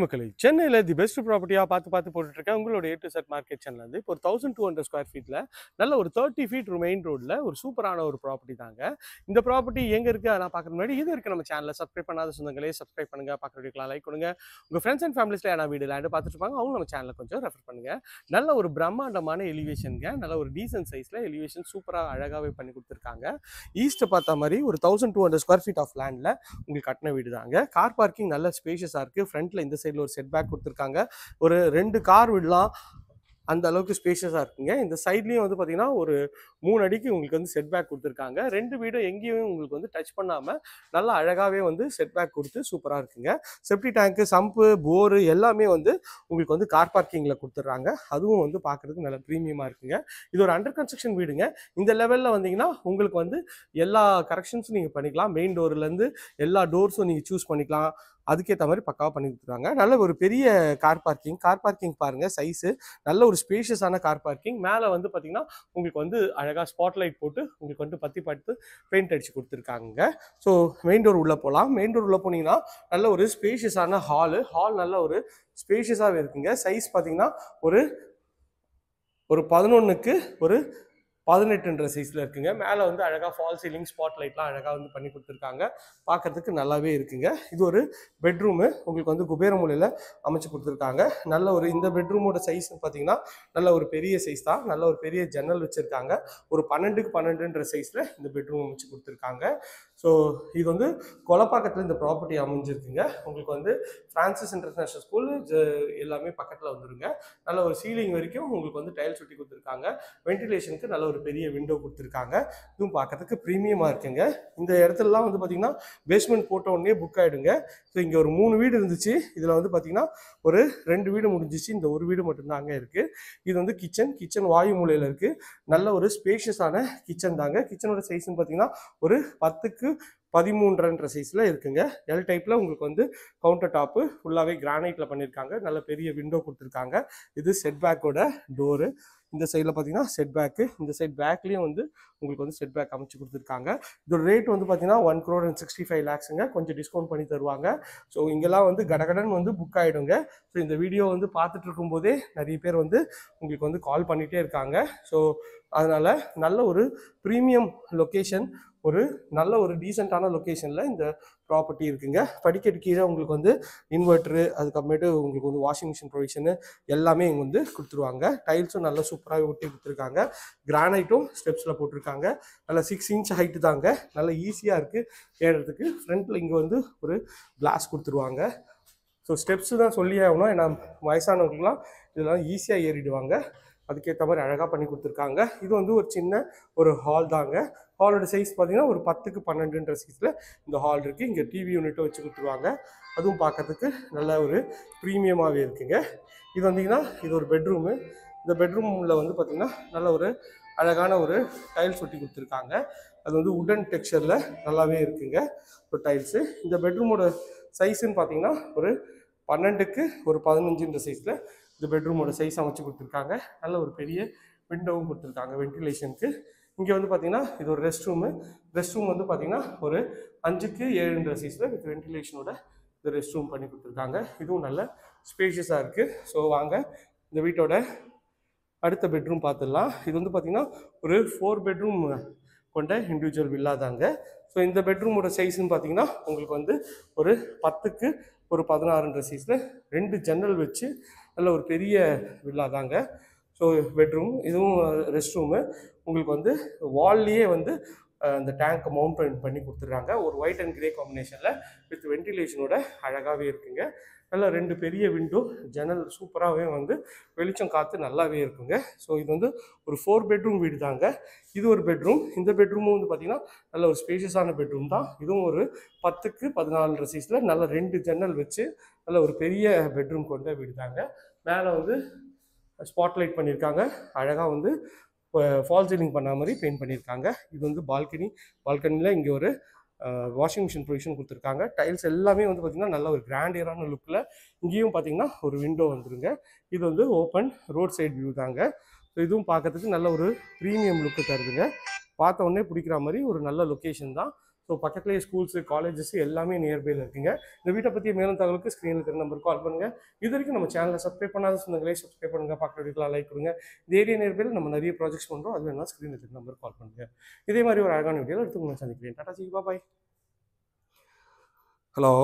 மக்களே சென்னையில் the best ப்ராப்பர்ட்டியாக பார்த்து போட்டுட்ருக்கேன் உங்களோட A to Z market channel. இப்போ ஒரு 1200 ஸ்கொயர் ஃபீட்டில் நல்ல ஒரு 30 ஃபீட் மெயின் ரோடில் ஒரு சூப்பரான ஒரு ப்ராப்பர்ட்டி தாங்க. இந்த ப்ராப்பர்ட்டி எங்கே இருக்குது அதெல்லாம் பார்க்குற முன்னாடி இது இருக்குது நம்ம சேனலில் சப்ஸ்கிரைப் பண்ணாத சொந்தங்களே சப்ஸ்கிரைப் பண்ணுங்கள், பார்க்குற வீடியோக்கெலாம் லைக் கொடுங்க. உங்கள் ஃப்ரெண்ட்ஸ் அண்ட் ஃபேமிலிஸில் ஏன்னா வீடு லேண்டு பார்த்துட்டு இருப்பாங்க, அவங்க நம்ம சேனலில் கொஞ்சம் ரெஃபர் பண்ணுங்கள். நல்ல ஒரு பிரம்மாண்டமான எலிவேஷனுங்க, நல்ல ஒரு டீசன்ட் சைஸில் எலிவேஷன் சூப்பராக அழகாகவே பண்ணி கொடுத்துருக்காங்க. ஈஸ்ட்டை பார்த்த மாதிரி ஒரு 1200 ஸ்கொயர் ஃபீட் ஆஃப் லேண்டில் உங்களுக்கு கட்டின வீடு தாங்க. கார் பார்க்கிங் நல்ல ஸ்பேஷியஸாக இருக்குது. ஃப்ரண்ட்டில் இந்த சைடில் ஒரு செட் பேக் கொடுத்துருக்காங்க. ஒரு 2 கார் விடலாம், அந்த அளவுக்கு ஸ்பேஷியஸாக இருக்குங்க. இந்த சைட்லேயும் வந்து பார்த்தீங்கன்னா ஒரு 3 அடிக்கு உங்களுக்கு வந்து செட் பேக் கொடுத்துருக்காங்க. 2 வீடும் எங்கேயும் உங்களுக்கு வந்து டச் பண்ணாமல் நல்லா அழகாகவே வந்து செட் பேக் கொடுத்து சூப்பராக இருக்குங்க. செப்டி டேங்க்கு, சம்பு, போரு எல்லாமே வந்து உங்களுக்கு வந்து கார் பார்க்கிங்கில் கொடுத்துட்றாங்க. அதுவும் வந்து பார்க்குறதுக்கு நல்ல ப்ரீமியமாக இருக்குங்க. இது ஒரு அண்டர் கன்ஸ்ட்ரக்ஷன் வீடுங்க. இந்த லெவலில் வந்தீங்கன்னா உங்களுக்கு வந்து எல்லா கரெக்ஷன்ஸும் நீங்கள் பண்ணிக்கலாம். மெயின் டோர்லேருந்து எல்லா டோர்ஸும் நீங்கள் சூஸ் பண்ணிக்கலாம். அதுக்கேற்ற மாதிரி பக்காவாக பண்ணி கொடுத்துருக்காங்க. நல்ல ஒரு பெரிய கார் பார்க்கிங் பாருங்கள், சைஸு நல்ல ஒரு ஸ்பேஷியஸான கார் பார்க்கிங். மேலே வந்து பார்த்தீங்கன்னா உங்களுக்கு வந்து அழகாக ஸ்பாட்லைட் போட்டு உங்களுக்கு வந்து பற்றி பார்த்து பெயிண்ட் அடித்து கொடுத்துருக்காங்க. ஸோ மெயின் டோர் உள்ளே போகலாம். மெயின் டோர் உள்ளே போனீங்கன்னா நல்ல ஒரு ஸ்பேஷியஸான ஹால் நல்ல ஒரு ஸ்பேஷியஸாகவே இருக்குங்க. சைஸ் பார்த்தீங்கன்னா ஒரு 11க்கு ஒரு 18ன்ற சைஸில் இருக்குங்க. மேலே வந்து அழகாக ஃபால் சீலிங், ஸ்பாட் லைட்லாம் அழகாக வந்து பண்ணி கொடுத்துருக்காங்க. பார்க்குறதுக்கு நல்லாவே இருக்குங்க. இது ஒரு பெட்ரூமு உங்களுக்கு வந்து குபேர மூலையில் அமைச்சு கொடுத்துருக்காங்க. நல்ல ஒரு இந்த பெட்ரூமோட சைஸ் பார்த்தீங்கன்னா நல்ல ஒரு பெரிய சைஸ் தான். நல்ல ஒரு பெரிய ஜன்னல் வச்சுருக்காங்க. ஒரு 12க்கு 12ன்ற சைஸில் இந்த பெட்ரூம் அமைச்சு கொடுத்துருக்காங்க. ஸோ இது வந்து கொலப்பாக்கத்தில் இந்த ப்ராப்பர்ட்டி அமைஞ்சிருக்குங்க. உங்களுக்கு வந்து ஃப்ரான்சிஸ் இன்டர்நேஷ்னல் ஸ்கூல் எல்லாமே பக்கத்தில் வந்துருங்க. நல்ல ஒரு சீலிங் வரைக்கும் உங்களுக்கு வந்து டைல்ஸ் ஒட்டி கொடுத்துருக்காங்க. வென்டிலேஷனுக்கு நல்ல ஒரு பெரிய விண்டோ கொடுத்துருக்காங்க. இதுவும் பார்க்கறதுக்கு ப்ரீமியமாக இருக்குங்க. இந்த இடத்துலலாம் வந்து பார்த்தீங்கன்னா பேஸ்மெண்ட் போட்ட உடனே புக் ஆகிடுங்க. ஸோ இங்கே ஒரு 3 வீடு இருந்துச்சு. இதில் வந்து பார்த்தீங்கன்னா ஒரு 2 வீடு முடிஞ்சிச்சு. இந்த ஒரு வீடு மட்டும்தான் அங்கே இருக்குது. இது வந்து கிச்சன் வாயு மூலையில் இருக்குது. நல்ல ஒரு ஸ்பேஷியஸான கிச்சன் தாங்க. கிச்சனோட சைஸ்ன்னு பார்த்தீங்கன்னா ஒரு 10க்கு 13ன்ற சைஸில் இருக்குங்க. எல் டைப்பில் உங்களுக்கு வந்து கவுண்டர் டாப்பு ஃபுல்லாகவே கிரானைட்டில் பண்ணியிருக்காங்க. நல்ல பெரிய விண்டோ கொடுத்துருக்காங்க. இது செட் பேக்கோட டோரு. இந்த சைடில் பார்த்தீங்கன்னா செட் பேக்கு, இந்த சைட் பேக்லேயும் வந்து உங்களுக்கு வந்து செட் பேக் அமைச்சு கொடுத்துருக்காங்க. இதோட ரேட் வந்து பார்த்தீங்கன்னா 1,65 lakhs கொஞ்சம் டிஸ்கவுண்ட் பண்ணி தருவாங்க. ஸோ இங்கெல்லாம் வந்து கடகடன் வந்து புக் ஆகிடுங்க. ஸோ இந்த வீடியோ வந்து பார்த்துட்டு இருக்கும்போதே நிறைய பேர் வந்து உங்களுக்கு வந்து கால் பண்ணிகிட்டே இருக்காங்க. ஸோ அதனால் நல்ல ஒரு ப்ரீமியம் லொக்கேஷன், ஒரு நல்ல ஒரு டீசெண்டான லொக்கேஷனில் இந்த ப்ராப்பர்ட்டி இருக்குங்க. படிக்கட்டு கீழே உங்களுக்கு வந்து இன்வெர்ட்ரு, அதுக்கப்புறமேட்டு உங்களுக்கு வந்து வாஷிங் மிஷின் ப்ரொவிஷனு எல்லாமே இங்கே வந்து கொடுத்துருவாங்க. டைல்ஸும் நல்லா சூப்பராக ஒட்டி கொடுத்துருக்காங்க. கிரானைட்டும் ஸ்டெப்ஸில் போட்டிருக்காங்க. நல்லா 6 inch ஹைட்டு தாங்க. நல்லா ஈஸியாக இருக்குது ஏறுறதுக்கு. ஃப்ரண்ட்டில் இங்கே வந்து ஒரு கிளாஸ் கொடுத்துருவாங்க. ஸோ ஸ்டெப்ஸு தான் சொல்லி ஆகணும், ஏன்னா வயசானவங்களுக்குலாம் இதெல்லாம் ஈஸியாக ஏறிடுவாங்க. அதுக்கேற்ற மாதிரி அழகாக பண்ணி கொடுத்துருக்காங்க. இது வந்து ஒரு சின்ன ஒரு ஹால் தாங்க. ஹாலோட சைஸ் பார்த்தீங்கன்னா ஒரு 10க்கு 12ன்ற சைஸில் இந்த ஹால் இருக்குது. இங்கே டிவி யூனிட்டும் வச்சு கொடுத்துருவாங்க. அதுவும் பார்க்கறதுக்கு நல்ல ஒரு ப்ரீமியமாகவே இருக்குங்க. இது வந்தீங்கன்னா இது ஒரு பெட்ரூமு. இந்த பெட்ரூமில் வந்து பார்த்திங்கன்னா நல்ல ஒரு அழகான ஒரு டைல்ஸ் ஒட்டி கொடுத்துருக்காங்க. அது வந்து உடன் டெக்ஸ்சரில் நல்லாவே இருக்குங்க ஒரு டைல்ஸு. இந்த பெட்ரூமோட சைஸுன்னு பார்த்தீங்கன்னா ஒரு 12க்கு ஒரு 15ன்ற சைஸில் இந்த பெட்ரூமோட சைஸ் அமைச்சு கொடுத்துருக்காங்க. நல்ல ஒரு பெரிய விண்டோவும் கொடுத்துருக்காங்க வென்டிலேஷனுக்கு. இங்கே வந்து பார்த்தீங்கன்னா இது ஒரு ரெஸ்ட் ரூம் வந்து பார்த்தீங்கன்னா ஒரு 5க்கு 7ன்ற சைஸில் வித் வென்டிலேஷனோட இந்த ரெஸ்ட் ரூம் பண்ணி கொடுத்துருக்காங்க. இதுவும் நல்ல ஸ்பேஷியஸாக இருக்குது. ஸோ வாங்க இந்த வீட்டோட அடுத்த பெட்ரூம் பார்த்துடலாம். இது வந்து பார்த்திங்கன்னா ஒரு 4 பெட்ரூம் கொண்ட இண்டிவிஜுவல் வில்லா தாங்க. ஸோ இந்த பெட்ரூமோட சைஸ்ன்னு பார்த்தீங்கன்னா உங்களுக்கு வந்து ஒரு 10க்கு ஒரு 16ன்ற சைஸில் 2 ஜன்னல் வச்சு நல்ல ஒரு பெரிய வில்லா தாங்க. ஸோ பெட்ரூம், இதுவும் ரெஸ்ட் ரூமு. உங்களுக்கு வந்து வால்லையே வந்து அந்த டேங்க் மவுண்ட் பண்ணி கொடுத்துட்றாங்க. ஒரு ஒயிட் அண்ட் கிரே காம்பினேஷனில் வித் வென்டிலேஷனோட அழகாகவே இருக்குங்க. நல்லா 2 பெரிய விண்டோ, ஜன்னல் சூப்பராகவே வந்து வெளிச்சம் காற்று நல்லாவே இருக்குங்க. ஸோ இது வந்து ஒரு 4 பெட்ரூம் வீடு தாங்க. இது ஒரு பெட்ரூம். இந்த பெட்ரூமும் வந்து பார்த்திங்கன்னா நல்ல ஒரு ஸ்பேஷியஸான பெட்ரூம் தான். இதுவும் ஒரு 10க்கு 14ன்ற சைஸில் நல்ல 2 ஜன்னல் வச்சு நல்ல ஒரு பெரிய பெட்ரூம் கொண்ட வீடு தாங்க. மேலே வந்து ஸ்பாட்லைட் பண்ணியிருக்காங்க. அழகாக வந்து ஃபால் சீலிங் பண்ண மாதிரி பெயிண்ட் பண்ணியிருக்காங்க. இது வந்து பால்கனியில் இங்கே ஒரு வாஷிங் மிஷின் ப்ரொவிஷன் கொடுத்துருக்காங்க. டைல்ஸ் எல்லாமே வந்து பார்த்திங்கன்னா நல்ல ஒரு கிராண்டியரான லுக்கில். இங்கேயும் பார்த்திங்கன்னா ஒரு விண்டோ வந்துருங்க. இது வந்து ஓப்பன் ரோட் சைட் வியூ தாங்க. ஸோ இதுவும் பார்க்கறதுக்கு நல்ல ஒரு ப்ரீமியம் லுக்கு தருதுங்க. பார்த்த உடனே பிடிக்கிற மாதிரி ஒரு நல்ல லொக்கேஷன் தான். ஸோ ஸோ பக்கத்துலேயே ஸ்கூல்ஸு காலேஜஸ் எல்லாமே நியர்பையில் இருக்குங்க. இந்த வீட்டை பற்றி மேலும் தகவலுக்கு ஸ்க்ரீனில் இருக்கிற நம்பருக்கு கால் பண்ணுங்கள். இது வரைக்கும் நம்ம சேனலை சப்ஸ்கிரைப் பண்ணாத சொந்தங்களே சப்ஸ்கிரைப் பண்ணுங்கள், பக்கத்து வீட்டில் லைக் கொடுங்க. இந்த ஏரியா நியர்பையில் நம்ம நிறைய ப்ராஜெக்ட்ஸ் பண்ணுறோம். அது வேணால் ஸ்க்ரீனில் இருக்கிற நம்பருக்கு கால் பண்ணுங்கள். இதே மாதிரி ஒரு அழகான வீடியோவில் எடுத்து உங்களை சந்திக்கிறேன். டாடா ஜி, பாய். ஹலோ.